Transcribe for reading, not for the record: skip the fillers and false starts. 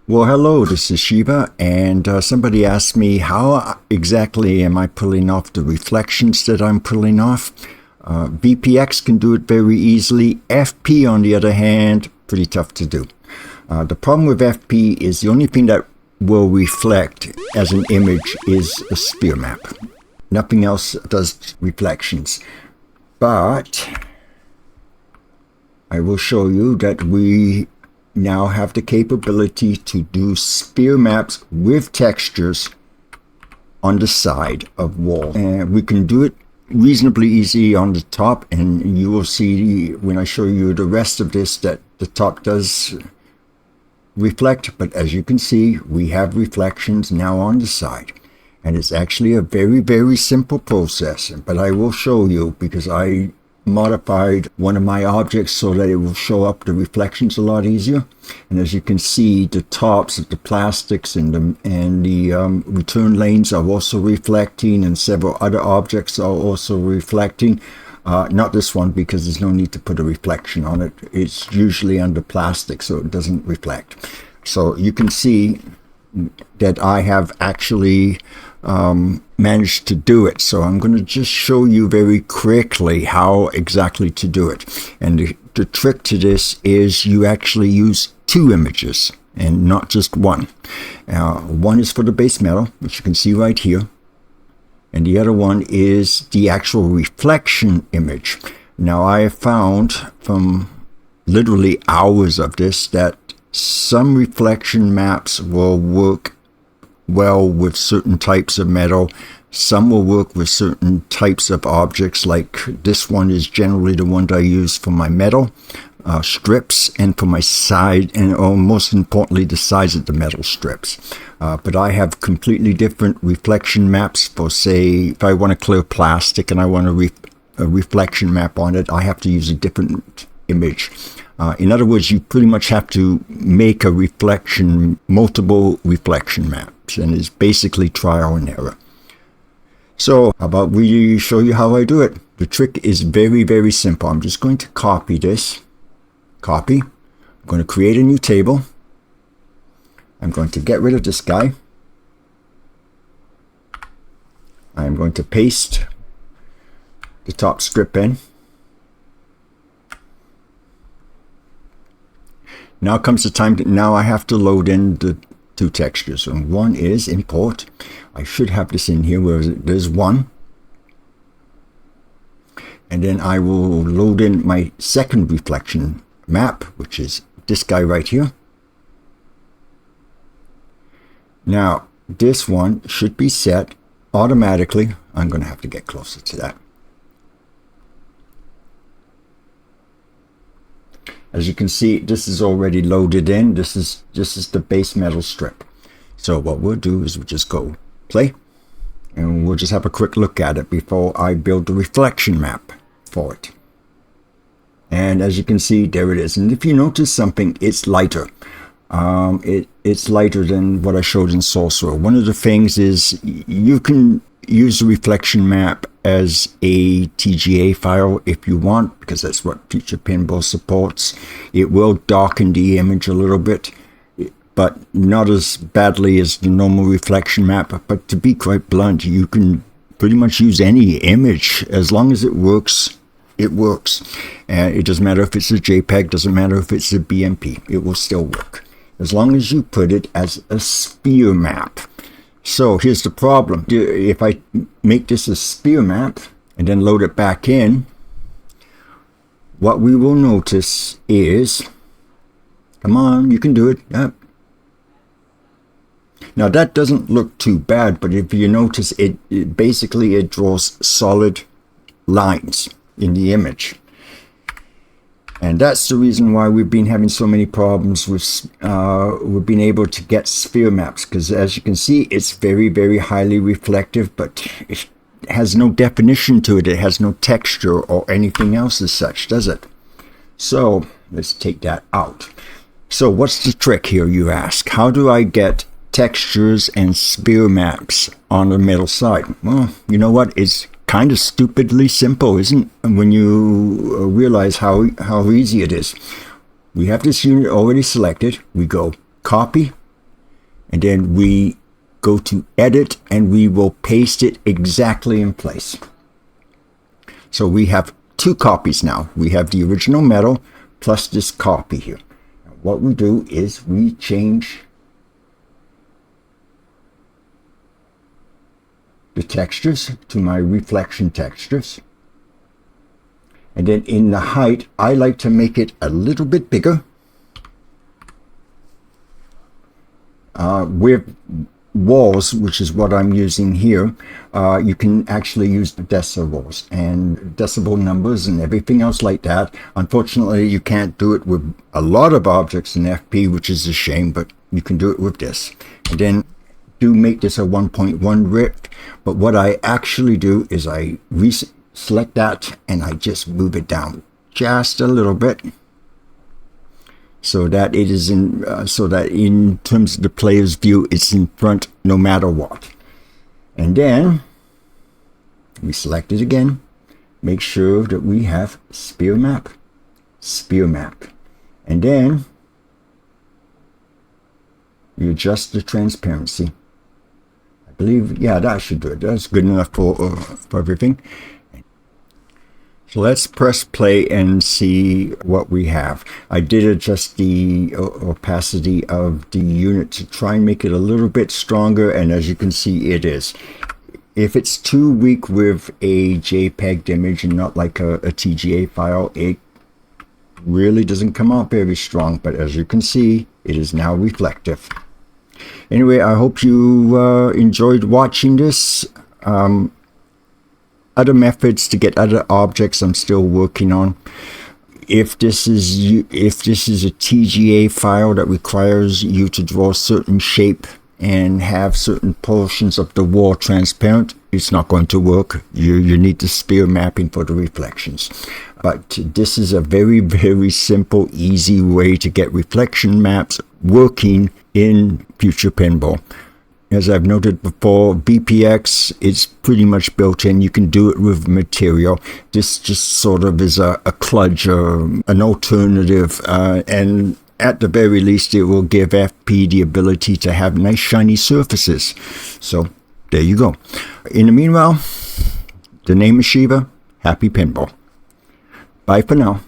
Well, hello, this is Shiva, and somebody asked me how exactly am I pulling off the reflections that I'm pulling off. VPX can do it very easily. FP, on the other hand, pretty tough to do. The problem with FP is the only thing that will reflect as an image is a sphere map. Nothing else does reflections. But I will show you that we now have the capability to do sphere maps with textures on the side of wall, and we can do it reasonably easy on the top, and you will see when I show you the rest of this that the top does reflect, but as you can see we have reflections now on the side, and it's actually a very simple process. But I will show you because I modified one of my objects so that it will show up the reflections a lot easier. And as you can see, the tops of the plastics and the return lanes are also reflecting, and several other objects are also reflecting. Not this one, because there's no need to put a reflection on it. It's usually under plastic, so it doesn't reflect. So you can see that I have actually managed to do it. So I'm going to just show you very quickly how exactly to do it. And the trick to this is you actually use two images and not just one. One is for the base metal, which you can see right here, and the other one is the actual reflection image. Now I have found from literally hours of this that some reflection maps will work well with certain types of metal. Some will work with certain types of objects, like this one is generally the one that I use for my metal strips and for my side, and most importantly the size of the metal strips. But I have completely different reflection maps for, say, if I want to clear plastic and I want a reflection map on it, I have to use a different image. In other words, you pretty much have to make a multiple reflection maps, and it's basically trial and error. So how about we show you how I do it? The trick is very simple. I'm just going to copy this. Copy. I'm going to create a new table. I'm going to get rid of this guy. I'm going to paste the top strip in. Now comes the time that now I have to load in the two textures, and one is import. I should have this in here where there's one, and then I will load in my second reflection map, which is this guy right here. Now this one should be set automatically. I'm going to have to get closer to that. As you can see, this is already loaded in. This is the base metal strip. So what we'll do is we'll just go play, and we'll just have a quick look at it before I build the reflection map for it. And as you can see, there it is. And if you notice something, it's lighter. It's lighter than what I showed in Sorcerer. One of the things is you can use the reflection map as a TGA file if you want, because that's what future Pinball supports. It will darken the image a little bit, but not as badly as the normal reflection map. But to be quite blunt, you can pretty much use any image as long as it works. It works, and it doesn't matter if it's a JPEG, doesn't matter if it's a BMP, it will still work as long as you put it as a sphere map. So here's the problem. If I make this a sphere map and then load it back in, what we will notice is, come on, you can do it. Yep. Now that doesn't look too bad, but if you notice, it basically draws solid lines in the image. And that's the reason why we've been having so many problems with we've been able to get sphere maps, because as you can see, it's very highly reflective, but it has no definition to it. It has no texture or anything else as such, does it? So let's take that out. So what's the trick here, you ask? How do I get textures and sphere maps on the middle side? Well, you know what? It's kind of stupidly simple, isn't it? When you realize how easy it is. We have this unit already selected. We go copy, And then we go to edit and we will paste it exactly in place. So we have 2 copies now. We have the original metal plus this copy here. What we do is we change the textures to my reflection textures. And then in the height, I like to make it a little bit bigger. With walls, which is what I'm using here, you can actually use the decibels and decibel numbers and everything else like that. Unfortunately, you can't do it with a lot of objects in FP, which is a shame, but you can do it with this. And then do make this a 1.1 width, but what I actually do is I select that and I just move it down just a little bit, so that it is in terms of the player's view, it's in front no matter what. And then we select it again, make sure that we have spear map, and then you adjust the transparency. I believe, yeah, that should do it. That's good enough for everything. So let's press play and see what we have. I did adjust the opacity of the unit to try and make it a little bit stronger, and as you can see, it is. If it's too weak with a JPEG image and not like a TGA file, it really doesn't come out very strong, but as you can see, it is now reflective. Anyway, I hope you enjoyed watching this. Other methods to get other objects I'm still working on. If this is a TGA file that requires you to draw a certain shape and have certain portions of the wall transparent, it's not going to work. You need the spear mapping for the reflections. But this is a very, very simple, easy way to get reflection maps working in future Pinball. As I've noted before, BPX is pretty much built in. You can do it with material. This just sort of is a kludge or an alternative, and at the very least it will give FP the ability to have nice shiny surfaces. So there you go. In the meanwhile, the name is Shiva. Happy Pinball. Bye for now.